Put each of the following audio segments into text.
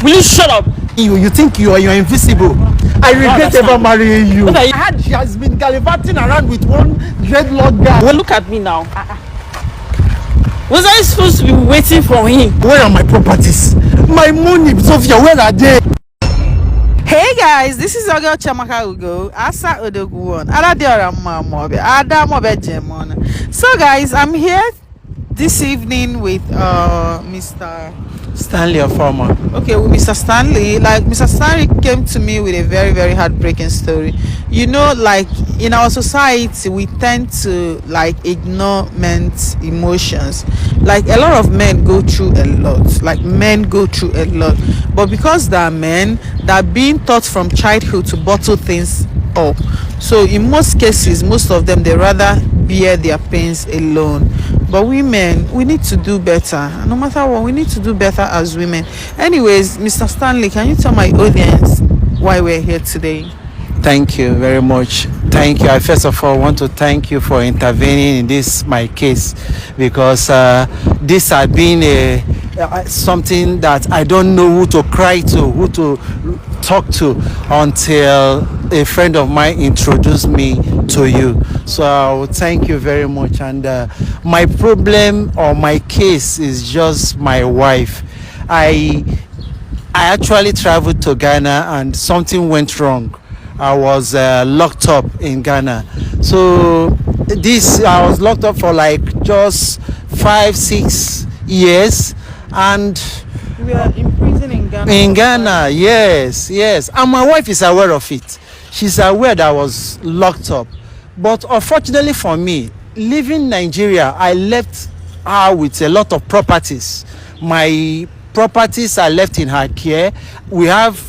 Will you shut up? You think you're invisible. I regret ever marrying you. I heard she has been gallivanting around with one dreadlock guy. Well, look at me now. Was I supposed to be waiting for him? Where are my properties? My money, Sophia, where are they? Hey guys, this is your girl Chamaka Ugo. Asa Odoguwon. So guys, I'm here this evening with Mr. Stanley Afama. Okay, with Mr. Stanley. Like, Mr. Stanley came to me with a very, very heartbreaking story. You know, like, in our society, we tend to, like, ignore men's emotions. Like, a lot of men go through a lot. Like, men go through a lot. But because they are men, they're being taught from childhood to bottle things up. So, in most cases, most of them, they rather bear their pains alone. But women, we need to do better. No matter what, we need to do better as women. Anyways, Mr. Stanley, can you tell my audience why we're here today? Thank you very much. Thank you. I first of all want to thank you for intervening in this my case, because this has been something that I don't know who to cry to, who to talk to, until a friend of mine introduced me to you. So I will thank you very much. And my problem or my case is just my wife. I actually traveled to Ghana and something went wrong. I was locked up in Ghana. So I was locked up for like just 5-6 years, and We are in prison in Ghana. in Ghana, yes, and my wife is aware of it. She's aware that I was locked up. But unfortunately for me, leaving Nigeria, I left her with a lot of properties. My properties are left in her care. We have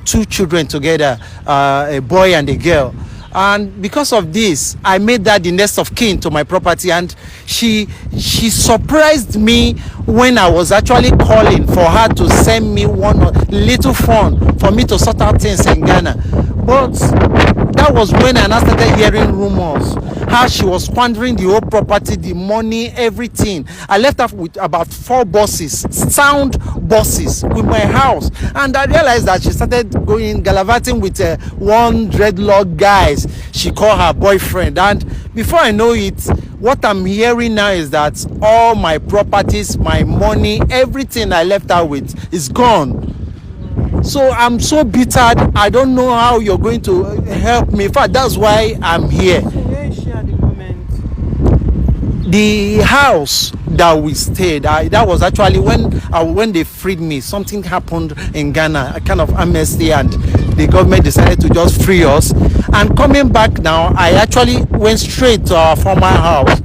2 children together, a boy and a girl. And because of this, I made that the next of kin to my property, and she surprised me when I was actually calling for her to send me one little fund for me to sort out things in Ghana. But that was when I now started hearing rumors how she was squandering the whole property, the money, everything. I left her with about 4 buses, sound buses, with my house. And I realized that she started going gallivanting with one dreadlock guys she called her boyfriend. And before I know it, what I'm hearing now is that all my properties, my money, everything I left her with is gone. So I'm so bitter. I don't know how you're going to help me. In fact, that's why I'm here. So where is she at the moment? The house that we stayed, that was actually when they freed me. Something happened in Ghana, a kind of amnesty, and the government decided to just free us. And coming back now, I actually went straight to our former house.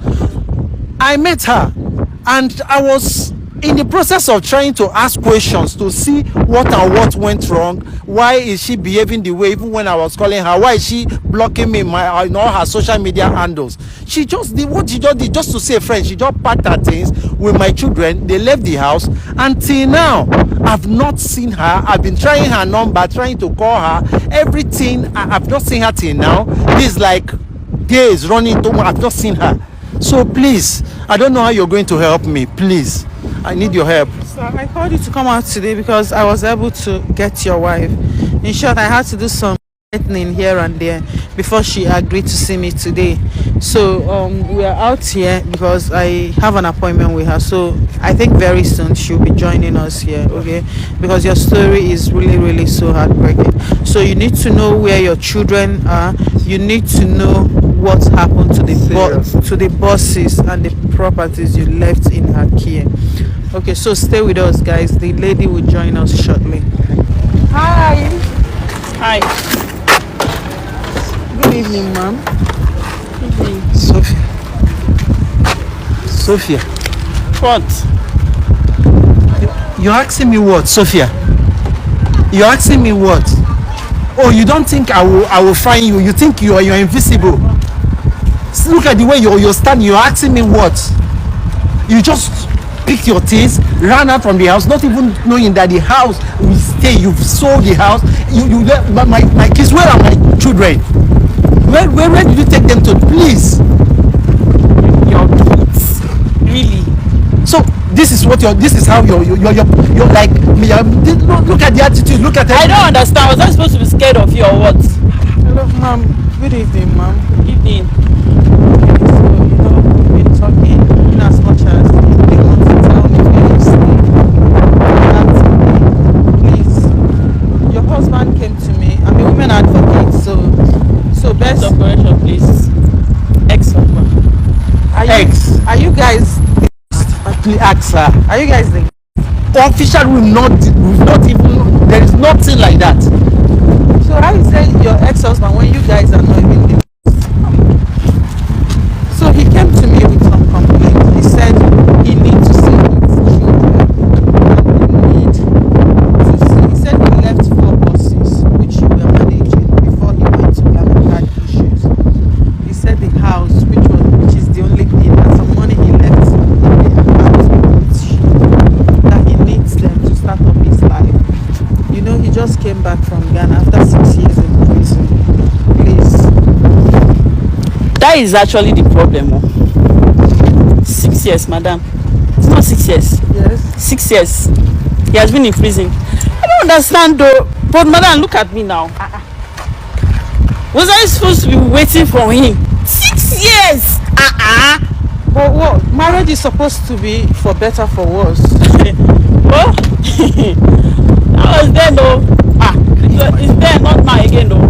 I met her, and I was in the process of trying to ask questions to see what went wrong. Why is she behaving the way? Even when I was calling her, why is she blocking me in all her social media handles? She just did what she just did, just to see a friend. She just packed her things with my children. They left the house. Until now, I've not seen her. I've been trying her number, trying to call her. Everything, I've not seen her till now. This is like days running to. I've not seen her. So please, I don't know how you're going to help me. Please, I need your help. So I called you to come out today because I was able to get your wife. In short, I had to do some threatening here and there before she agreed to see me today. So we are out here because I have an appointment with her. So I think very soon she'll be joining us here, okay? Because your story is really, really so heartbreaking. So you need to know where your children are. You need to know what happened to the buses and the properties you left in her care. Okay, so stay with us, guys. The lady will join us shortly. Hi. Hi. Good evening, ma'am. Sophia. What? You're asking me what, Sophia? You're asking me what? Oh, you don't think I will find you? You think you're invisible? Look at the way you're standing. You're asking me what? You just picked your things, ran out from the house, not even knowing that the house will stay. You've sold the house. You left my kids. Where are my children? Where did you take them to? Please. Your kids. Really? So So this is how you're like me. Look at the attitude. Look at it. I don't understand. Was I supposed to be scared of you or what? Hello, ma'am. Good evening, ma'am. Evening. So, we've been talking in as much as they want to tell me where you stay. That, please, your husband came to me. I'm a women advocate, so best. Of correction, please. Ex-husband. Are you guys? Please ask her. Are you guys the? Official will not even. There is nothing like that. So how you say your ex-husband when you guys are not even the? So he came to me with some complaints. He said he needs to see his children and he need to see. He said he left 4 buses which you were managing before he went to Ghana and had issues. He said the house which is the only thing and some money he left in the account that he needs them to start up his life. You know, he just came back from Ghana after 6 years in prison. Please. That is actually the problem. 6 years, madam. It's not 6 years. Yes. 6 years. He has been in prison. I don't understand though. But madam, look at me now. Was I supposed to be waiting for him? 6 years! But what? Marriage is supposed to be for better, for worse. Oh, I was there though. It's there, not now again though.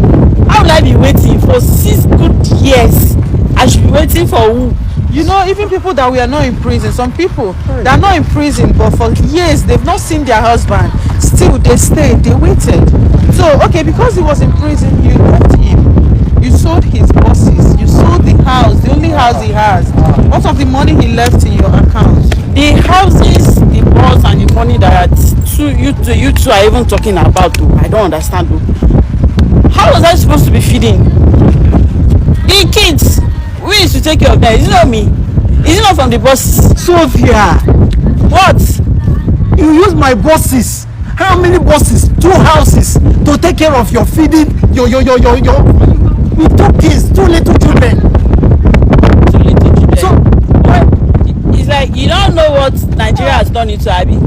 How will I be waiting for 6 good years? I should be waiting for who? You know, even people that were not in prison, some people, they are not in prison, but for years, they've not seen their husband. Still, they stayed, they waited. So, okay, because he was in prison, you left him. You sold his buses. You sold the house, the only house he has. What of the money he left in your account? The houses, the boss, and the money that you two are even talking about though. I don't understand though. How was I supposed to be feeding the kids? Who is to take care of them? Is it not me? Is it not from the bosses? Sophia, What? you use my bosses. How many bosses? 2 houses to take care of your feeding, your with 2 kids, 2 little children. Too little children. So It's like you don't know what Nigeria has done into Abi.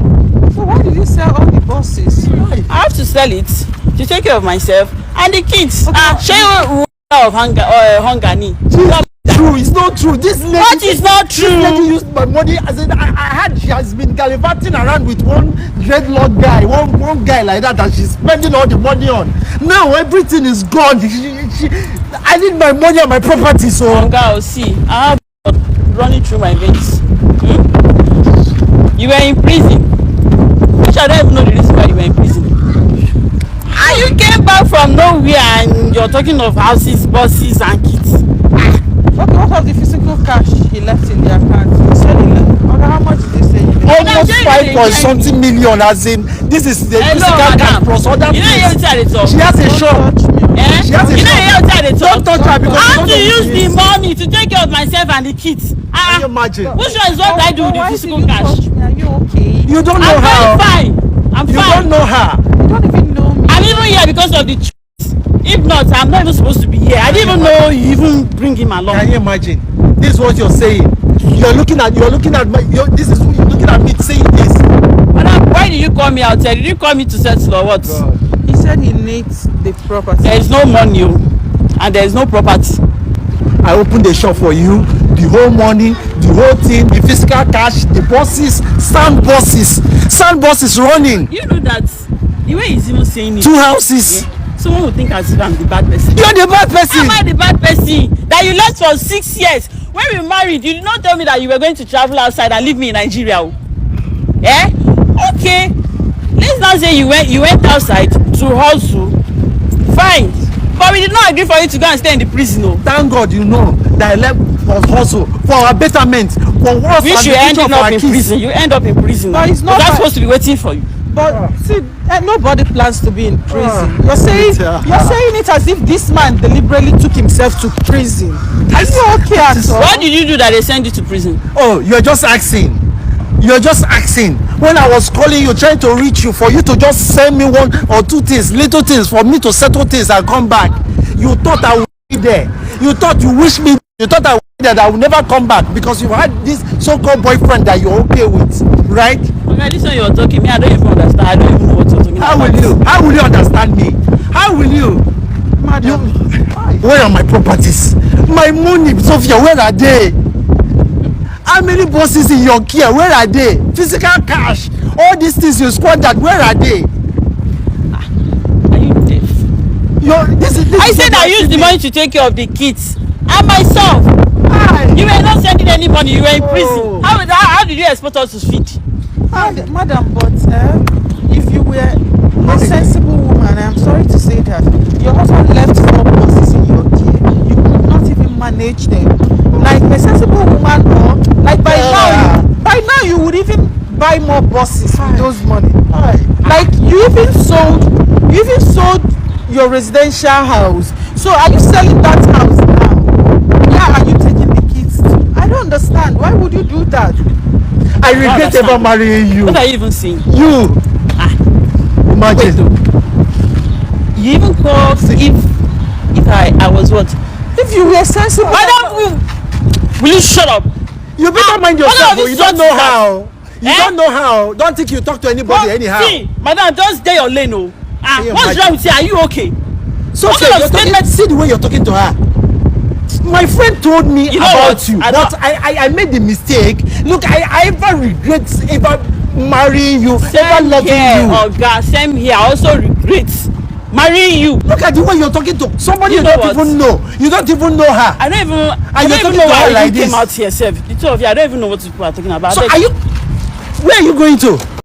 So why did you sell all the buses? I have to sell it to take care of myself and the kids. Okay. Share of hunger ni. true. It's not true. This lady. What is not true? This lady used my money. I heard she has been gallivanting around with one dreadlock guy, one guy like that she's spending all the money on. Now everything is gone. I need my money and my property. So. Hunger, see, I have running through my veins. You were in prison. Which I don't even know the reason why you were in prison. And you came back from nowhere and you're talking of houses, buses and kids. Okay, what of the physical cash he left in the account? He said he left. Okay, how much did they say he left? Almost 5 million, as in this is the physical cash plus other you know things. you tell it all. She has a shop. Eh? She has a you know shop. you tell it all. Don't touch her because I you have don't to know use who the she is. money to take care of myself and the kids. Can you imagine? Which one is what I do with the physical cash? Are you okay? You don't know I'm her. very fine. I'm You fine. don't know her. You don't even know me. I'm even here because of the truth. If not, I'm not even supposed to be here. I didn't even know you even bring him along. Can you imagine? This is what you're saying. You're looking at my. This is you're looking at me saying this. Madam, why did you call me out here? Did you call me to settle or what? He said he needs the property. There is no money and there is no property. I opened the shop for you. The whole money, the whole thing, the physical cash, the buses, sand buses running. You know that the way he's even saying it. 2 houses. Yeah, someone would think as if I'm the bad person. You're the bad person. Am I the bad person that you left for 6 years? When we married, you did not tell me that you were going to travel outside and leave me in Nigeria. Eh? Okay. Let's not say you went outside to hustle. Fine. But we did not agree for you to go and stay in the prison. No. Thank God you know that I left for hustle, for our betterment, for us Which and you the end future of up our in kids. prison. You end up in prison. But it's not That's by- supposed to be waiting for you. But see, nobody plans to be in prison. You're saying it as if this man deliberately took himself to prison. Are you okay at all? What did you do that they send you to prison? Oh, you're just asking. You're just asking. When I was calling you, trying to reach you, for you to just send me 1 or 2 things, little things, for me to settle things and come back. You thought I would be there. You thought you wish me You thought that I would never come back because you had this so-called boyfriend that you're okay with, right? Okay, listen, you're talking me. I don't even understand. I don't even know what you're talking How about. will you? How will you understand me? How will you? Madam, Where are my properties? My money, Sophia, where are they? How many bosses in your care? Where are they? Physical cash, all these things you squandered, where are they? Are you deaf? This I is said I used the money to take care of the kids and myself. You were not sending any money. You were in prison. How did you expect us to feed? madam, but if you were a sensible woman, I'm sorry to say that your husband left 4 bosses in your care. You could not even manage them. Like a sensible woman, or like by now you would even buy more bosses with those money. Like you even sold your residential house. So are you selling that house now? Yeah, are you taking the kids too? I don't understand. Why would you do that? I regret ever marrying you. What are you even saying? You. Imagine. You even call if I was what? If you were sensible, Madam, will you shut up? You better mind what yourself. are these You don't know sorts of how. You don't know how. Don't think you talk to anybody anyhow. See, madam, just stay your lane, oh. Can you What's imagine? wrong with you? Are you okay? So What kind of you're talking, statement- see the way you're talking to her. My friend told me You know about what? you, I but I made the mistake. Look, I ever regret ever marrying you, ever loving you. Oh God, same here. I also regret marrying you. Look at the way you're talking to somebody You you know don't what? even know. You don't even know her. I don't even you're know talking to why her you like came this. out here, sef. The two of you, I don't even know what people are talking about. So Abeg. are you? Where are you going to?